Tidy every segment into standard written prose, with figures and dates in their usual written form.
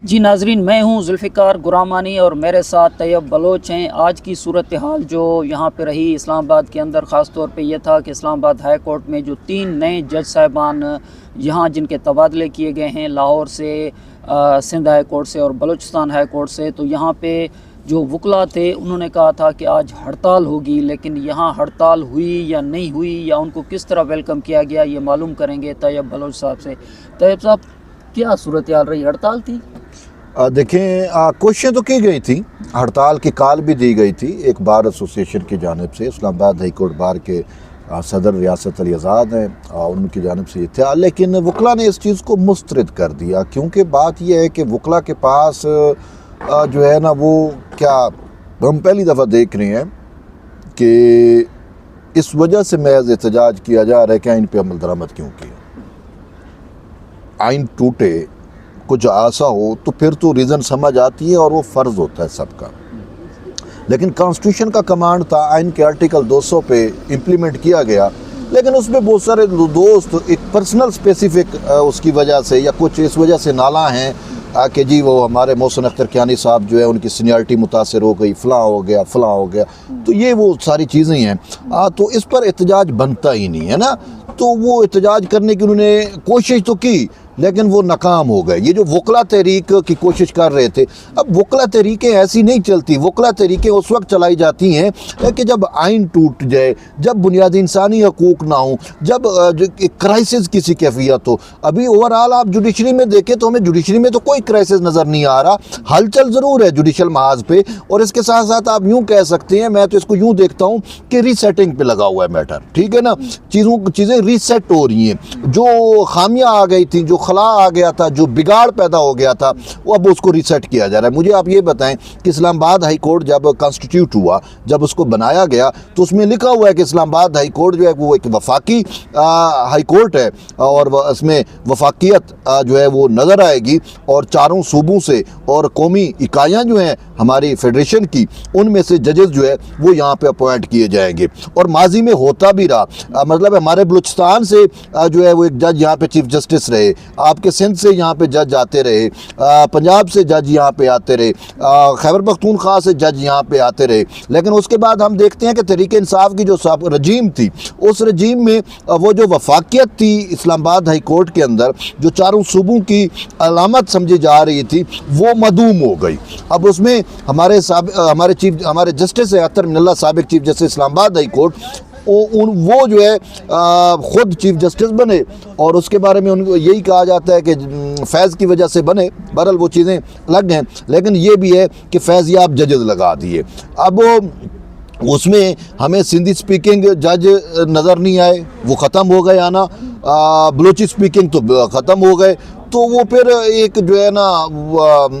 जी नाजरीन, मैं हूं जुल्फ़िकार गुरामानी और मेरे साथ तैयब बलोच हैं। आज की सूरत हाल जो यहाँ पे रही इस्लामाबाद के अंदर, ख़ास तौर पे ये था कि इस्लामाबाद हाई कोर्ट में जो 3 नए जज साहिबान यहाँ जिनके तबादले किए गए हैं, लाहौर से, सिंध हाई कोर्ट से और बलूचिस्तान हाई कोर्ट से, तो यहाँ पे जो वकला थे उन्होंने कहा था कि आज हड़ताल होगी, लेकिन यहाँ हड़ताल हुई या नहीं हुई या उनको किस तरह वेलकम किया गया, ये मालूम करेंगे तैयब बलोच साहब से। तैयब साहब, क्या सूरत हाल रही? हड़ताल थी? देखें, कोशिशें तो की गई थी, हड़ताल की कॉल भी दी गई थी एक बार एसोसिएशन की जानिब से। इस्लामाबाद हाई कोर्ट बार के सदर रियासत अली आज़ाद हैं, उनकी जानिब से ये था, लेकिन वकला ने इस चीज़ को मुस्तरद कर दिया, क्योंकि बात यह है कि वकला के पास जो है ना, वो क्या हम पहली दफ़ा देख रहे हैं कि इस वजह से महज एहतजाज किया जा रहा है कि आइन पे अमल दरामद क्यों किया। आइन टूटे, कुछ ऐसा हो तो फिर तो रीज़न समझ आती है और वो फ़र्ज़ होता है सबका। लेकिन कॉन्स्टिट्यूशन का कमांड था, आइन के आर्टिकल 200 पे इम्प्लीमेंट किया गया, लेकिन उसमें बहुत सारे दोस्त एक पर्सनल स्पेसिफिक उसकी वजह से या कुछ इस वजह से नाला हैं कि जी वो हमारे मोहसिन अख्तर कियानी साहब जो है उनकी सीनियरिटी मुतासर हो गई, फ़लाँ हो गया, फ़लाँ हो गया, तो ये वो सारी चीज़ें हैं। तो इस पर एहतजाज बनता ही नहीं है ना। तो वो एहतजाज करने की उन्होंने कोशिश तो की, लेकिन वो नाकाम हो गए। ये जो वकला तहरीक की कोशिश कर रहे थे, अब वकला तहरीकें ऐसी नहीं चलती। वकला तहरीकें उस वक्त चलाई जाती हैं कि जब आइन टूट जाए, जब बुनियादी इंसानी हकूक़ ना हो, जब क्राइसिस किसी कैफियत हो। अभी ओवरऑल आप जुडिशरी में देखें तो हमें जुडिशरी में तो कोई क्राइसिस नज़र नहीं आ रहा। हलचल ज़रूर है जुडिशल महाज पे, और इसके साथ साथ आप यूँ कह सकते हैं, मैं तो इसको यूँ देखता हूँ कि रीसेटिंग पे लगा हुआ है मैटर, ठीक है ना। चीज़ें रीसेट हो रही हैं। जो खामियाँ आ गई थी, जो खला आ गया था, जो बिगाड़ पैदा हो गया था, वो अब उसको रीसेट किया जा रहा है। मुझे आप ये बताएं कि इस्लामाबाद हाई कोर्ट जब कॉन्स्टिट्यूट हुआ, जब उसको बनाया गया, तो उसमें लिखा हुआ है कि इस्लामाबाद हाई कोर्ट जो है वो एक वफाकी हाई कोर्ट है, और इसमें वफाकियत जो है वो नज़र आएगी, और चारों सूबों से और कौमी इकाइयाँ जो हैं हमारी फेडरेशन की, उनमें से जजेस जो है वो यहाँ पे अपॉइंट किए जाएंगे। और माजी में होता भी रहा, मतलब हमारे बलूचिस्तान से जो है वो एक जज यहाँ पे चीफ जस्टिस रहे, आपके सिंध से यहाँ पे जज आते रहे, पंजाब से जज यहाँ पे आते रहे, खैबर पख्तूनख्वा से जज यहाँ पे आते रहे। लेकिन उसके बाद हम देखते हैं कि तहरीक इंसाफ की जो रजीम थी, उस रजीम में वो जो वफाकियत थी इस्लामाबाद हाई कोर्ट के अंदर, जो चारों सूबों की अलामत समझी जा रही थी, वो मदूम हो गई। अब उसमें हमारे जस्टिस अतर मिनल्ला साबिक chief justice Islamabad high court, वो जो है ख़ुद चीफ जस्टिस बने, और उसके बारे में उनको यही कहा जाता है कि फैज़ की वजह से बने। बहरहाल वो चीज़ें अलग हैं, लेकिन ये भी है कि फैज़ याब जजेस लगा दिए। अब उसमें हमें सिंधी स्पीकिंग जज नज़र नहीं आए, वो ख़त्म हो गए आना। बलोची स्पीकिंग तो ख़त्म हो गए। तो वो फिर एक जो है ना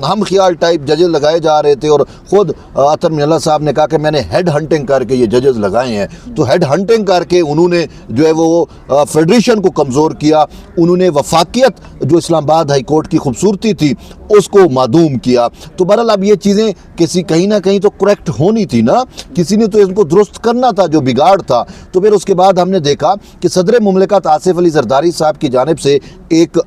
हम ख्याल टाइप जजेस लगाए जा रहे थे, और ख़ुद अतर मिनल्ला साहब ने कहा कि मैंने हेड हंटिंग करके ये जजेस लगाए हैं। तो हेड हंटिंग करके उन्होंने जो है वो फेडरेशन को कमज़ोर किया, उन्होंने वफाकियत जो इस्लामाबाद हाई कोर्ट की खूबसूरती थी उसको मादूम किया। तो बहरहाल अब ये चीज़ें कहीं ना कहीं तो करेक्ट होनी थी ना, किसी ने तो इनको दुरुस्त करना था जो बिगाड़ था। तो फिर उसके बाद हमने देखा कि सदर मुमलिकत आसिफ अली जरदारी साहब की जानिब से एक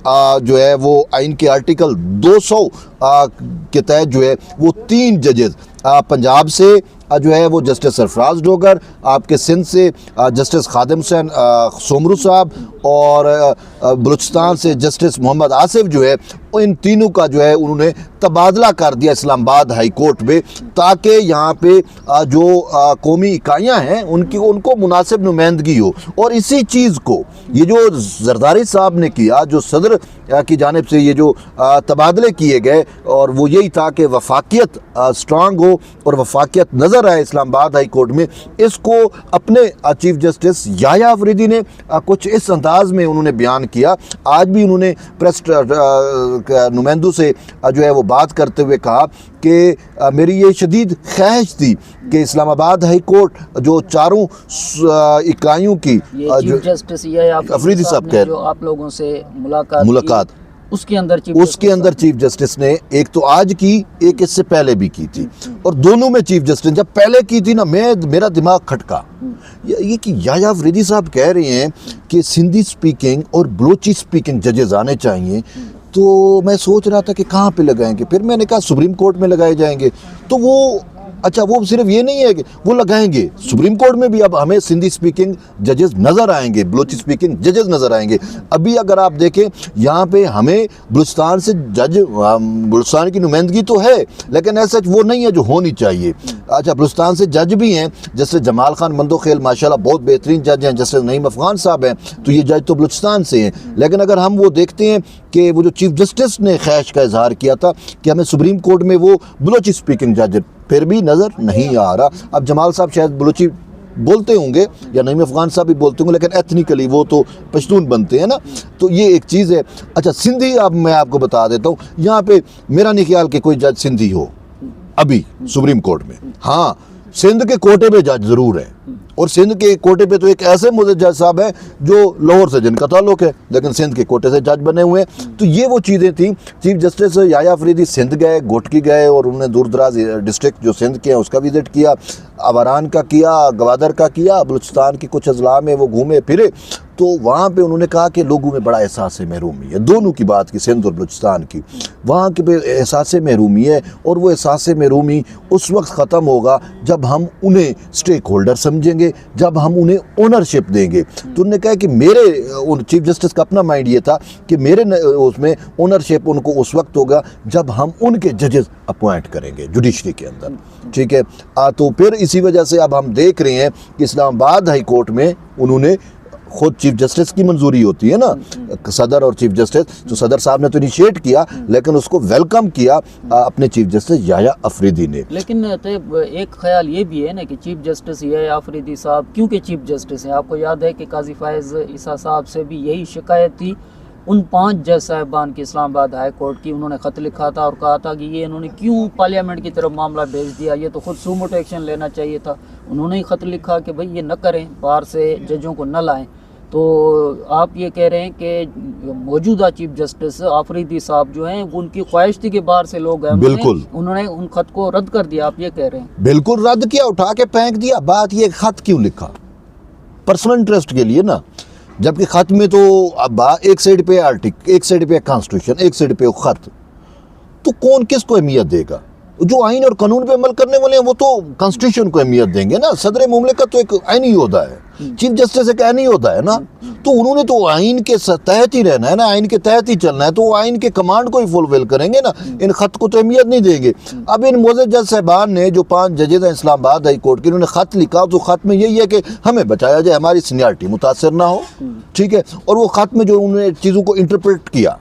जो है वो आइन के आर्टिकल 200 के तहत जो है वो 3 जजेस, पंजाब से जो है वो जस्टिस सरफराज डोगर, आपके सिंध से जस्टिस खादिम हुसैन सोमरू साहब, और बलूचिस्तान से जस्टिस मोहम्मद आसिफ जो है, इन तीनों का जो है उन्होंने तबादला कर दिया इस्लामाबाद हाई कोर्ट में, ताकि यहाँ पे जो कौमी इकाइयाँ हैं उनको मुनासिब नुमाइंदगी हो। और इसी चीज़ को ये जो जरदारी साहब ने किया, जो सदर की जानिब से ये जो तबादले किए गए, और वो यही था कि वफाकियत स्ट्रांग हो और वफाकियत नज़र आए इस्लामाबाद हाई कोर्ट में। इसको अपने चीफ जस्टिस याह्या अफरीदी ने कुछ इस अंदाज में उन्होंने बयान किया। आज भी उन्होंने प्रेस नुमाइंदों से जो है वो बात करते हुए कहा कि मेरी ये शदीद ख्वाहिश थी कि इस्लामाबाद हाई कोर्ट जो चारों इकाइयों की चीफ जस्टिस अफरीदी साहब कह जो आप लोगों से मुलाकात उसके अंदर चीफ जस्टिस ने एक तो आज की, एक इससे पहले भी की थी, और दोनों में चीफ जस्टिस जब पहले की थी ना, मेरा दिमाग खटका ये कि याह्या अफरीदी साहब कह रहे हैं कि सिंधी स्पीकिंग और बलोची स्पीकिंग जजेस आने चाहिए। तो मैं सोच रहा था कि कहाँ पे लगाएंगे, फिर मैंने कहा सुप्रीम कोर्ट में लगाए जाएंगे। तो वो अच्छा, वो सिर्फ ये नहीं है कि वो लगाएंगे, सुप्रीम कोर्ट में भी अब हमें सिंधी स्पीकिंग जजेस नज़र आएंगे, बलोची स्पीकिंग जजेस नज़र आएंगे। अभी अगर आप देखें यहाँ पे हमें बलूचिस्तान से जज, बलूचिस्तान की नुमाइंदगी तो है, लेकिन ऐसा वो नहीं है जो होनी चाहिए। अच्छा, बलूचिस्तान से जज भी हैं, जैसे जमाल खान मंदोखेल माशाल्लाह बहुत बेहतरीन जज हैं, जैसे नईम अफगान साहब हैं, तो ये जज तो बलूचिस्तान से हैं। लेकिन अगर हम वो देखते हैं कि वो जो चीफ जस्टिस ने ख्वाहिश का इजहार किया था कि हमें सुप्रीम कोर्ट में वो बलोची स्पीकिंग जज फिर भी नज़र नहीं आ रहा। अब जमाल साहब शायद बलोची बोलते होंगे या नईम अफगान साहब भी बोलते होंगे, लेकिन एथनिकली वो तो पश्तून बनते हैं ना, तो ये एक चीज़ है। अच्छा, सिंधी, अब मैं आपको बता देता हूँ, यहाँ पे मेरा नहीं ख्याल कि कोई जज सिंधी हो अभी सुप्रीम कोर्ट में। हाँ, सिंध के कोटे पे जज ज़रूर है, और सिंध के कोटे पे तो एक ऐसे मुझे जज साहब हैं जो लाहौर से जिनका ताल्लुक है, लेकिन सिंध के कोटे से जज बने हुए हैं। तो ये वो चीज़ें थी। चीफ जस्टिस याया अफरीदी सिंध गए, गोटकी गए, और उन्होंने दूर दराज डिस्ट्रिक्ट जो सिंध के हैं उसका विजिट किया, आवारान का किया, गवादर का किया, बलूचिस्तान की कुछ अजला में वो घूमे फिरे। तो वहाँ पे उन्होंने कहा कि लोगों में बड़ा एहसास महरूमी है, दोनों की बात की, सिंध और बलूचिस्तान की, वहाँ के पे एहसास महरूमी है, और वो एहसास महरूमी उस वक्त ख़त्म होगा जब हम उन्हें स्टेक होल्डर समझेंगे, जब हम उन्हें ओनरशिप देंगे। तो उन्होंने कहा कि मेरे चीफ जस्टिस का अपना माइंड ये था कि मेरे उसमें ओनरशिप उनको उस वक्त होगा जब हम उनके जजेस अपॉइंट करेंगे जुडिशरी के अंदर, ठीक है। तो फिर इसी वजह से अब हम देख रहे हैं कि इस्लामाबाद हाई कोर्ट में उन्होंने खुद चीफ जस्टिस की मंजूरी होती है ना, सदर और चीफ जस्टिस, तो सदर साहब ने तो इनिशिएट किया, लेकिन उसको वेलकम किया अपने चीफ जस्टिस याया अफरीदी ने। लेकिन एक ख्याल ये भी है ना कि चीफ जस्टिस याया अफरीदी साहब क्योंकि चीफ जस्टिस हैं, आपको याद है कि काजी फायज ईसा साहब से भी यही शिकायत थी उन 5 जज साहिबान की इस्लामाबाद हाई कोर्ट की। उन्होंने ख़त लिखा था और कहा था कि ये इन्होंने क्यों पार्लियामेंट की तरफ मामला भेज दिया, ये तो खुद सुमोटो एक्शन लेना चाहिए था। उन्होंने ही ख़त लिखा कि भाई ये न करें, बाहर से जजों को न लाएं। तो आप ये कह रहे हैं कि मौजूदा चीफ जस्टिस अफरीदी साहब जो हैं उनकी ख्वाहिश थी कि बाहर से लोग हैं, बिल्कुल उन्होंने उन खत को रद्द कर दिया, आप ये कह रहे हैं? बिल्कुल रद्द किया, उठा के फेंक दिया। बात ये खत क्यों लिखा? पर्सनल इंटरेस्ट के लिए ना, जबकि खत में तो अब एक साइड पे आर्टिकल, एक साइड पे कॉन्स्टिट्यूशन, एक साइड पे खत, तो कौन किसको अहमियत देगा? जो आइन और कानून पे अमल करने वाले हैं वो तो कॉन्स्टिट्यूशन को अहमियत देंगे ना। सदर मुमलिकत तो एक आइनी होता है, चीफ जस्टिस एक आइनी होता है ना, तो उन्होंने तो आइन के तहत ही रहना है ना, आइन के तहत ही चलना है, तो वो आइन के कमांड को ही फुलफिल करेंगे ना, इन खत को तो अहमियत नहीं देंगे। अब इन मोअज़्ज़ज़ जज साहबान ने जो 5 जजेस हैं इस्लामाबाद हाई कोर्ट के, उन्होंने खत लिखा, तो खत में यही है कि हमें बचाया जाए, हमारी सीनियरिटी मुतासर ना हो, ठीक है। और वो खत में जो उन्होंने चीज़ों को इंटरप्रेट किया,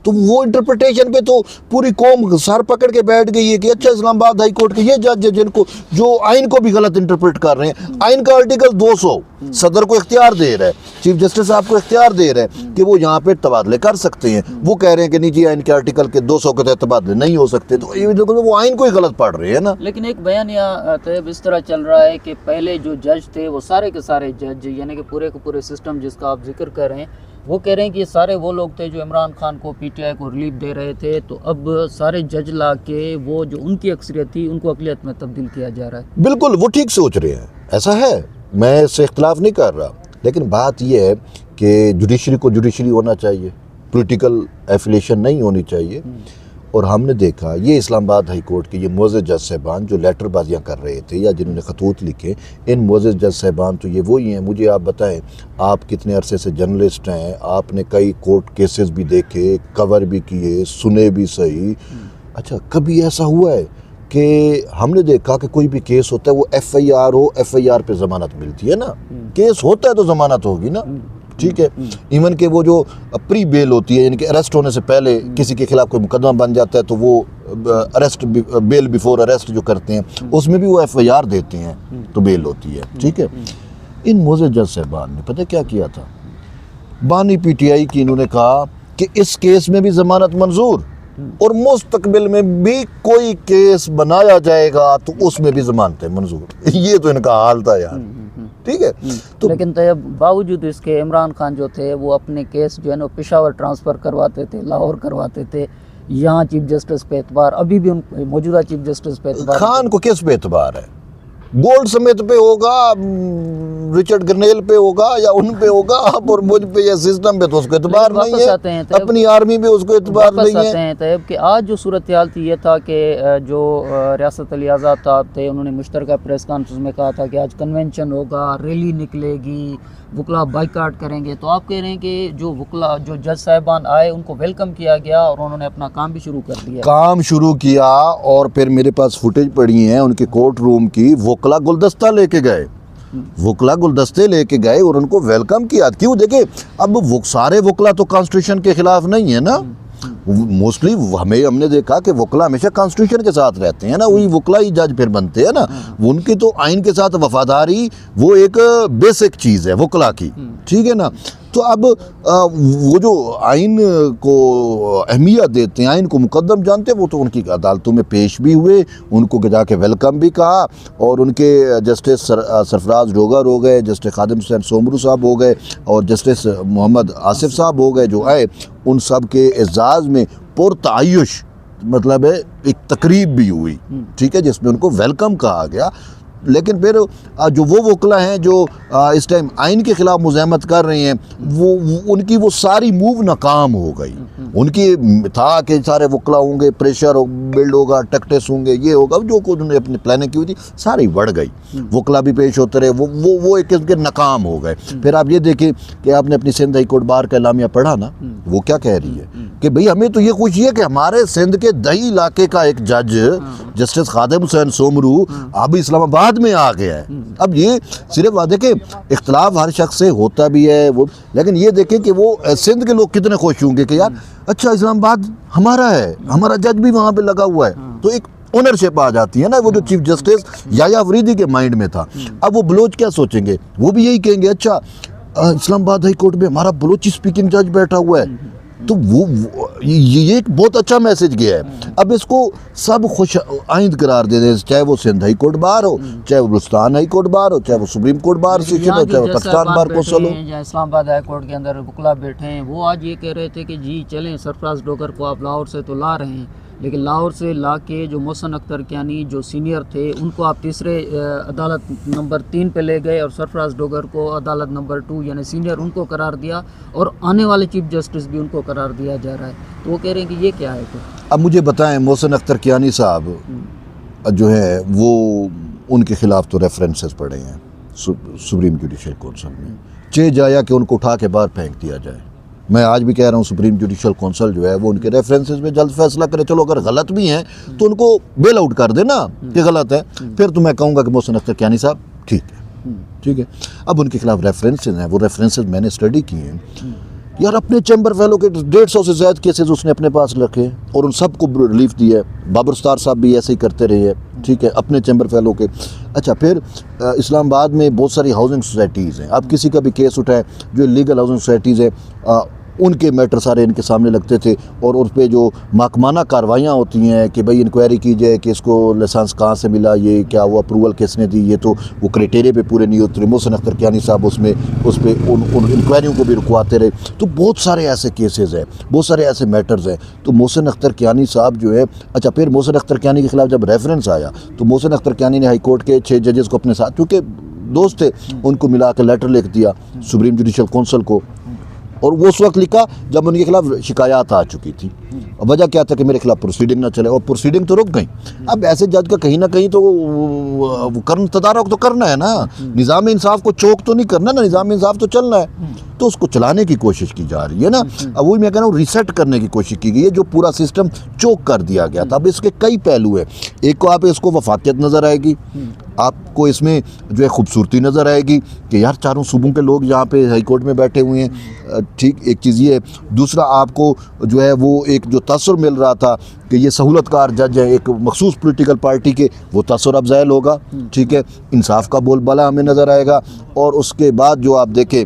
तो वो इंटरप्रिटेशन पे तो पूरी कौम सर पकड़ के बैठ गई है कि अच्छा, इस्लामाबाद हाई कोर्ट के ये जज जिनको जो आइन को भी गलत इंटरप्रेट कर रहे हैं। आइन का आर्टिकल 200 सदर को इख्तियार दे रहा है, चीफ जस्टिस साहब को इख्तियार दे रहा है कि वो यहाँ पे तबादले कर सकते हैं। वो कह रहे हैं कि नहीं जी, आइन के आर्टिकल के 200 के तहत तबादले नहीं हो सकते, तो वो आइन को ही गलत पढ़ रहे हैं ना। लेकिन एक बयान यहाँ तैयब इस तरह चल रहा है कि पहले जो जज थे वो सारे के सारे जज, यानी कि पूरे के पूरे सिस्टम जिसका आप जिक्र कर रहे हैं, वो कह रहे हैं कि ये सारे वो लोग थे जो इमरान खान को, पीटीआई को रिलीफ दे रहे थे। तो अब सारे जज ला के वो जो उनकी अक्सरियत थी उनको अक़लियत में तब्दील किया जा रहा है। बिल्कुल, वो ठीक सोच रहे हैं, ऐसा है, मैं इससे इख्तिलाफ नहीं कर रहा, लेकिन बात यह है कि जुडिशरी को जुडिशरी होना चाहिए, पॉलिटिकल एफिलिएशन नहीं होनी चाहिए। और हमने देखा ये इस्लामाबाद हाई कोर्ट के ये मुअज़्ज़ज़ जज साहबान जो लेटरबाजियाँ कर रहे थे या जिन्होंने खतूत लिखे, इन मुअज़्ज़ज़ जज साहबान तो ये वही हैं। मुझे आप बताएं, आप कितने अरसे से जर्नलिस्ट हैं, आपने कई कोर्ट केसेस भी देखे, कवर भी किए, सुने भी सही। अच्छा, कभी ऐसा हुआ है कि हमने देखा कि कोई भी केस होता है वो FIR हो, FIR पे ज़मानत मिलती है ना, केस होता है तो ज़मानत होगी ना, ठीक है। इवन के वो जो प्री बेल होती है, यानी कि अरेस्ट होने से पहले किसी के खिलाफ कोई मुकदमा बन जाता है तो वो अरेस्ट, बेल बिफोर अरेस्ट जो करते हैं, उसमें भी वो FIR देते हैं तो बेल होती है, ठीक है। इन मुअज़्ज़ज़ जज साहबान ने पता क्या किया था, बानी PTI की, इन्होंने कहा कि इस केस में भी ज़मानत मंजूर और मुस्तकबिल में भी कोई केस बनाया जाएगा तो उसमें भी ज़मानतें मंजूर। ये तो इनका हाल था यार, ठीक है। तो लेकिन तब बावजूद इसके इमरान खान जो थे वो अपने केस जो है ना पेशावर ट्रांसफ़र करवाते थे, लाहौर करवाते थे। यहाँ चीफ जस्टिस पे एतबार, अभी भी उन मौजूदा चीफ जस्टिस पे एतबार, खान को किस पे एतबार है? गोल्ड समेत पे होगा, रिचर्ड ग्रनेल पे होगा या उन पे होगा, आप और मुझ पे या सिस्टम पे तो उसको एतबार नहीं है, अपनी आर्मी पे उसको एतबार नहीं है। तैयब कि आज जो सूरत हाल थी ये था कि जो रियासत अली आज़ाद साहब थे उन्होंने मुश्तरका प्रेस कॉन्फ्रेंस में कहा था कि आज कन्वेंशन होगा, रैली निकलेगी, वकला बाइकाट करेंगे। तो आप कह रहे हैं कि जो वकला जो जज साहिबान आए उनको वेलकम किया गया और उन्होंने अपना काम भी शुरू कर दिया, काम शुरू किया। और फिर मेरे पास फुटेज पड़ी है उनके कोर्ट रूम की, वकला गुलदस्ता लेके गए, वकला गुलदस्ते लेके गए और उनको वेलकम किया। क्यों? देखे, अब वो सारे वकला तो कॉन्स्टिट्यूशन के खिलाफ नहीं है ना, मोस्टली हमने देखा कि वकला हमेशा कॉन्स्टिट्यूशन के साथ रहते हैं ना, वही वकला ही जज फिर बनते हैं ना, उनकी तो आइन के साथ वफादारी वो एक बेसिक चीज़ है वकला की, ठीक है ना। तो अब वो जो आइन को अहमियत देते हैं, आइन को मुकद्दम जानते हैं, वो तो उनकी अदालतों में पेश भी हुए, उनको जाके वेलकम भी कहा। और उनके जस्टिस सरफराज डोगर हो गए, जस्टिस खादिम हुसैन सोमरू साहब हो गए और जस्टिस मोहम्मद आसिफ साहब हो गए जो आए, उन सब के एजाज़ में पुरतायुश मतलब है एक तकरीब भी हुई, ठीक है, जिसमें उनको वेलकम कहा गया। लेकिन फिर जो वो वकला हैं जो इस टाइम आइन के ख़िलाफ़ मुज़ाहमत कर रहे हैं, वो उनकी वो सारी मूव नाकाम हो गई। उनकी था कि सारे वकला होंगे, प्रेशर बिल्ड होगा, टैक्टिस होंगे, ये होगा, जो कुछ उन्होंने अपनी प्लानिंग की हुई थी सारी बढ़ गई, वकला भी पेश होते रहे, वो एक किस्म के नाकाम हो गए। फिर आप ये देखें कि आपने अपनी सिंध हाई कोर्ट बार का एलामिया पढ़ा ना, वो क्या कह रही है कि भाई हमें तो ये खुशी है कि हमारे सिंध के दही इलाके का एक जज जस्टिस खादिम हुसैन सोमरू अब इस्लामाबाद में आ गया है। अब ये सिर्फ देखें इख्तलाफ हर शख्स से होता भी है वो, लेकिन ये देखें कि वो सिंध के लोग कितने खुश होंगे कि यार अच्छा इस्लामाबाद हमारा है, हमारा जज भी वहाँ पे लगा हुआ है। तो एक ओनरशिप आ जाती है ना, वो जो चीफ जस्टिस याया अफरीदी के माइंड में था। अब वो बलोच क्या सोचेंगे, वो भी यही कहेंगे अच्छा इस्लामाबाद हाई कोर्ट में हमारा बलोची स्पीकिंग जज बैठा हुआ है। तो ये एक बहुत अच्छा मैसेज गया है। अब इसको सब खुश आइंद करार दे दें, चाहे वो सिंध हाई कोर्ट बार हो, चाहे वो बलूचिस्तान हाई कोर्ट बार हो, चाहे वो सुप्रीम कोर्ट बार सेशन हो, चाहे वो पाकिस्तान बार कौंसिल हो, या इस्लामाबाद हाई कोर्ट के अंदर वकला बैठे हैं, वो आज ये कह रहे थे कि जी चलें सरफराज डोगर को आप लाहौर से तो ला रहे हैं, लेकिन लाहौर से ला के जो मोहसिन अख्तर कियानी जो सीनियर थे उनको आप तीसरे अदालत नंबर 3 पे ले गए और सरफराज डोगर को अदालत नंबर 2 यानी सीनियर उनको करार दिया और आने वाले चीफ जस्टिस भी उनको करार दिया जा रहा है। तो वो कह रहे हैं कि ये क्या है। अब मुझे बताएं, मोहसिन अख्तर कियानी साहब जो है वो उनके खिलाफ तो रेफरेंसेस पड़े हैं सुप्रीम जुडिशल कौंसिल में, चे जाया कि उनको उठा के बाहर फेंक दिया जाए। मैं आज भी कह रहा हूँ सुप्रीम जुडिशल कौंसिल जो है वो उनके रेफरेंसेस में जल्द फैसला करे। चलो अगर गलत भी हैं तो उनको बेल आउट कर देना कि गलत है, फिर तो मैं कहूँगा कि मोहसिन अख्तर कियानी साहब ठीक है, ठीक है। अब उनके खिलाफ रेफरेंसेस हैं, वो रेफरेंसेस मैंने स्टडी किए हैं यार। अपने चैम्बर फेलो के 150 से ज़्यादा केसेस उसने अपने पास रखे और उन सबको रिलीफ दिया है। बाबर स्टार साहब भी ऐसे ही करते रहे हैं, ठीक है, अपने चैम्बर फेलो के। अच्छा, फिर इस्लामाबाद में बहुत सारी हाउसिंग सोसाइटीज़ हैं। आप किसी का भी केस उठाएं जो लीगल हाउसिंग सोसाइटीज़ है, उनके मैटर सारे इनके सामने लगते थे और उस पर जो महकमाना कार्रवाइयाँ होती हैं कि भाई इंक्वायरी की जाए कि इसको लाइसेंस कहाँ से मिला, ये क्या वो अप्रूवल किसने दी, ये तो वो क्राइटेरिया पे पूरे नहीं होते। मोहसिन अख्तर कियानी साहब उस पर उन इंक्वायरियों को भी रुकवाते रहे। तो बहुत सारे ऐसे केसेस हैं, बहुत सारे ऐसे मैटर्स हैं। तो मोहसिन अख्तर कियानी साहब जो है, अच्छा फिर मोहसिन अख्तर कियानी के खिलाफ जब रेफरेंस आया तो मोहसिन अख्तर कियानी ने हाई कोर्ट के 6 जजेस को अपने साथ, क्योंकि दोस्त थे, उनको मिला के लेटर लिख दिया सुप्रीम जुडिशल कौंसिल को। और वो उस वक्त लिखा जब उनके खिलाफ शिकायत आ चुकी थी। वजह क्या था कि मेरे खिलाफ प्रोसीडिंग ना चले, और प्रोसीडिंग तो रुक गई। अब ऐसे जज का कहीं ना कहीं तो तदारक तो करना है ना, निज़ाम इंसाफ को चौक तो नहीं करना ना, निज़ाम इंसाफ तो चलना है, तो उसको चलाने की कोशिश की जा रही है ना। अब वही मैं कह रहा हूँ रीसेट करने की कोशिश की गई है, जो पूरा सिस्टम चौक कर दिया गया था। अब इसके कई पहलू है। एक को आप इसको वफाकियत नज़र आएगी, आपको इसमें जो है खूबसूरती नज़र आएगी कि यार चारों सूबों के लोग यहाँ पे हाई कोर्ट में बैठे हुए हैं, ठीक, एक चीज़ ये है। दूसरा आपको जो है वो एक जो तासुर मिल रहा था कि ये सहूलतकार जज है एक मखसूस पॉलिटिकल पार्टी के, वो तासुर अब ज़ायल होगा, ठीक है, इंसाफ का बोलबाला हमें नज़र आएगा। और उसके बाद जो आप देखें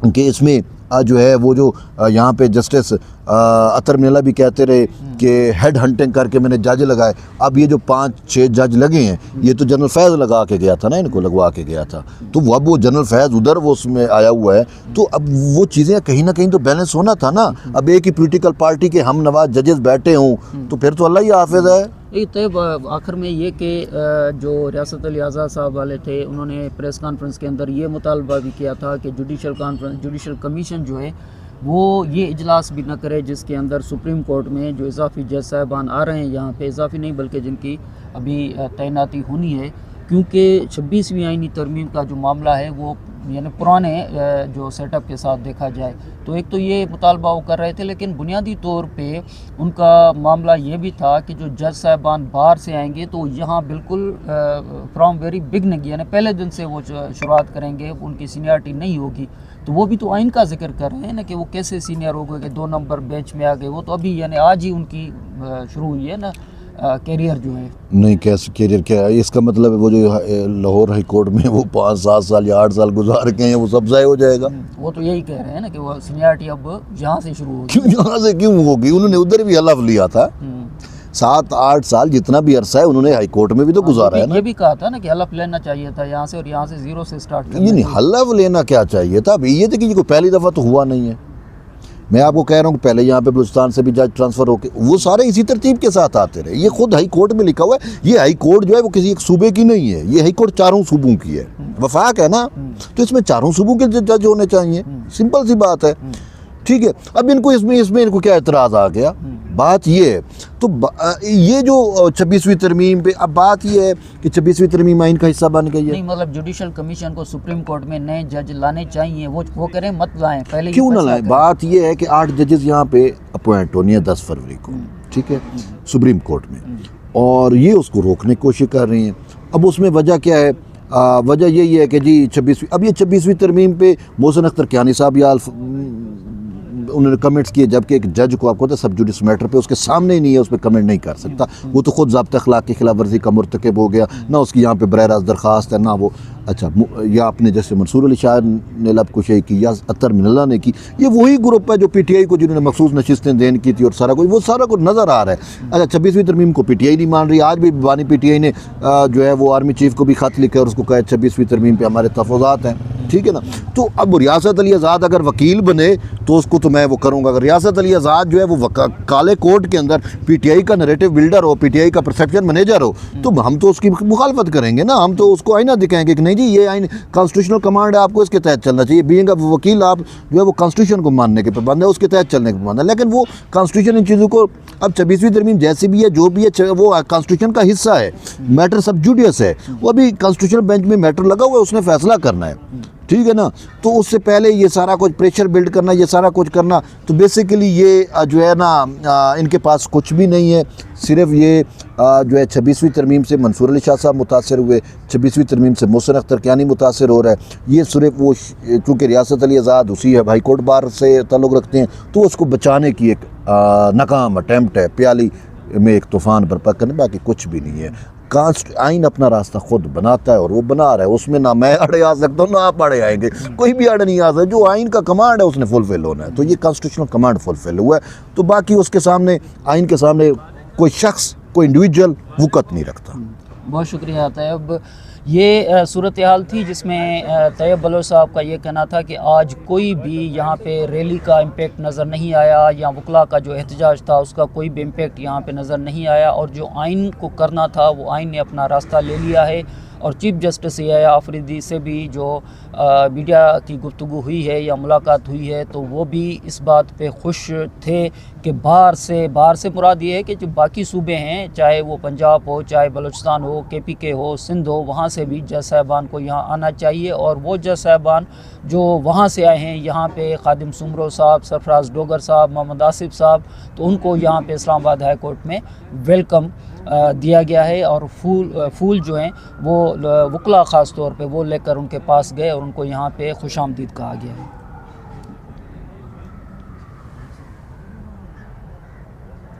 कि इसमें जो है वो जो यहाँ पे जस्टिस अतर मिला भी कहते रहे कि हेड हंटिंग करके मैंने जज लगाए। अब ये जो 5-6 जज लगे हैं, ये तो जनरल फैज़ लगा के गया था ना, इनको लगवा के गया था, तो अब वो जनरल फैज़ उधर वो उसमें आया हुआ है। तो अब वो चीज़ें कहीं ना कहीं तो बैलेंस होना था ना। अब एक ही पॉलिटिकल पार्टी के हम नवाज जजेस बैठे हों तो फिर तो अल्लाह ही हाफिज़ है। एक तय आखिर में ये कि जो रियासत अली आज़ाद साहब वाले थे, उन्होंने प्रेस कॉन्फ्रेंस के अंदर ये मुतालबा भी किया था कि जुडिशल कमीशन जो है वो ये इजलास भी न करे जिसके अंदर सुप्रीम कोर्ट में जो इजाफी जज साहबान आ रहे हैं, यहाँ पे इजाफी नहीं बल्कि जिनकी अभी तैनाती होनी है, क्योंकि 26वीं आईनी तरमीम का जो मामला है वो यानी पुराने जो सेटअप के साथ देखा जाए तो एक तो ये मुतालबा वो कर रहे थे, लेकिन बुनियादी तौर पे उनका मामला ये भी था कि जो जज साहबान बाहर से आएंगे तो यहाँ बिल्कुल फ्रॉम वेरी बिगनिंग यानी पहले दिन से वो शुरुआत करेंगे, उनकी सीनियरिटी नहीं होगी। तो वो भी तो आइन का जिक्र कर रहे हैं ना कि वो कैसे सीनियर हो गए कि 2 नंबर बेंच में आ गए, वो तो अभी यानी आज ही उनकी शुरू हुई है ना कैरियर जो है। नहीं, कैसे कैरियर क्या है इसका मतलब है वो जो लाहौर हाई कोर्ट में वो 5-7 साल या 8 साल गुजार के हैं वो सब ज़ाय हो जाएगा। वो तो यही कह रहे हैं ना कि वो सीनियरिटी अब यहाँ से शुरू होगी। क्यों यहाँ से क्यों होगी? उन्होंने उधर भी हलफ लिया था 7-8 साल जितना भी अरसा है उन्होंने हाई कोर्ट में भी तो गुजारा है ना। ये भी कहा था ना कि हलफ लेना चाहिए था यहाँ से, और यहाँ से 0 से स्टार्ट करना। ये नहीं, हलफ लेना क्या चाहिए था? अभी ये था कि कोई पहली दफ़ा तो हुआ नहीं है। मैं आपको कह रहा हूँ कि पहले यहाँ पे बलूचिस्तान से भी जज ट्रांसफ़र होके वो सारे इसी तरतीब के साथ आते रहे। ये खुद हाई कोर्ट में लिखा हुआ है। ये हाई कोर्ट जो है वो किसी एक सूबे की नहीं है, ये हाई कोर्ट 4 सूबों की है। वफाक है ना, तो इसमें 4 सूबों के जज होने चाहिए, सिंपल सी बात है। ठीक है, अब इनको इसमें इनको क्या एतराज़ आ गया? बात ये है तो ये जो 26वीं तरमीम पे अब बात ये है कि 26वीं तरमीम आइन का हिस्सा बन गई है। नहीं, मतलब जुडिशल कमीशन को सुप्रीम कोर्ट में नए जज लाने चाहिए, वो कह रहे हैं मत लाएं, पहले क्यों ना लाएं? बात ये है कि 8 जजेस यहाँ पे अपॉइंट होनी है 10 फरवरी को, ठीक है, सुप्रीम कोर्ट में, और ये उसको रोकने की कोशिश कर रही हैं। अब उसमें वजह क्या है? वजह यही है कि जी 26वीं तरमीम पे मोहसिन अख्तर कियानी साहब या उन्होंने कमेंट्स किए, जबकि एक जज को आपको सब जुडिस मैटर पे उसके सामने ही नहीं है, उस पर कमेंट नहीं कर सकता। वो तो खुद ज़ाब्ता अखलाक की खिलाफ वर्जी का मुर्तकब हो गया ना, उसकी यहाँ पे बरह रास्त दरख्वास्त है ना वो। अच्छा, या आपने जैसे मंसूर अली शाह ने लब कुशई की या अतर मिनल्ला ने की, ये वही ग्रुप है जो PTI को जिन्होंने मखसूस नशिस्तें देन की थी और सारा कुछ, वो सारा कुछ नज़र आ रहा है। अच्छा, 26वीं तरमीम को PTI नहीं मान रही। आज भी बानी PTI ने जो है वो आर्मी चीफ को भी ख़त लिखा और उसको कहा 26वीं तरमीम पर हमारे तफावज़ात हैं, ठीक है ना। तो अब रियासत अली आज़ाद अगर वकील बने तो उसको तो मैं वो करूँगा। अगर रियासत अली आज़ाद जो है वो काले कोर्ट के अंदर PTI का नरेटिव बिल्डर हो, PTI का परसेप्शन मैनेजर हो, तो हम तो उसकी मुखालफत करेंगे ना। हम तो उसको आईना दिखाएंगे कि नहीं जी ये आइन कॉन्स्टिट्यूशनल कमांड है, आपको इसके तहत चलना चाहिए। बीइंग वकील आप जो है वो कॉन्स्टिट्यूशन को मानने के पाबंद है, उसके तहत चलने के पाबंद है। लेकिन वो कॉन्स्टिट्यूशन इन चीज़ों को, अब 26वीं तरमीम जैसी भी है जो भी है वो कॉन्स्टिट्यूशन का हिस्सा है, मैटर सब जुडियस है, वो अभी कॉन्स्टिट्यूशनल बेंच में मैटर लगा हुआ है, उसने फैसला करना है, ठीक है ना। तो उससे पहले ये सारा कुछ प्रेशर बिल्ड करना, ये सारा कुछ करना, तो बेसिकली ये जो है ना इनके पास कुछ भी नहीं है। सिर्फ ये जो है 26वीं तरमीम से मंसूर अली शाह साहब मुतासर हुए, 26वीं तरमीम से मोहसिन अख्तर कियानी मुतासर हो रहा है। ये सिर्फ वो चूँकि रियासत अली आज़ाद उसी है हाई कोर्ट बार से ताल्लुक़ रखते हैं, तो उसको बचाने की एक नाकाम अटैम्प्ट है, प्याली में एक तूफ़ान बर्पा करने, बाकी कुछ भी नहीं है। आइन अपना रास्ता खुद बनाता है और वो बना रहा है, उसमें ना मैं आड़े आ सकता हूँ ना आप आड़े आएंगे, कोई भी आड़े नहीं आ सकता। जो आइन का कमांड है उसने फुलफिल होना है, तो ये कॉन्स्टिट्यूशनल कमांड फुलफिल हुआ है, तो बाकी उसके सामने आइन के सामने कोई शख्स, कोई इंडिविजुअल वक़्त नहीं रखता। बहुत शुक्रिया तैयब। ये सूरत हाल थी जिसमें तैयब बलोच साहब का ये कहना था कि आज कोई भी यहाँ पे रैली का इम्पेक्ट नज़र नहीं आया, या वकला का जो एहतजाज था उसका कोई भी इम्पेक्ट यहाँ पे नज़र नहीं आया, और जो आइन को करना था वो आइन ने अपना रास्ता ले लिया है। और चीफ़ जस्टिस या आफरीदी से भी जो मीडिया की गुफ्तगू हुई है या मुलाकात हुई है, तो वो भी इस बात पे खुश थे कि बाहर से मुराद ये है कि जो बाकी सूबे हैं, चाहे वो पंजाब हो, चाहे बलूचिस्तान हो, KPK हो, सिंध हो, वहाँ से भी जज साहबान को यहाँ आना चाहिए। और वो जज साहबान जो वहाँ से आए हैं यहाँ पे, खादिम सुमरो साहब, सरफराज डोगर साहब, मोहम्मद आसिफ साहब, तो उनको यहाँ पे इस्लामाबाद हाई कोर्ट में वेलकम दिया गया है। और फूल जो हैं वो वकला ख़ास तौर पे वो लेकर उनके पास गए और उनको यहाँ पे खुशामदीद कहा गया है।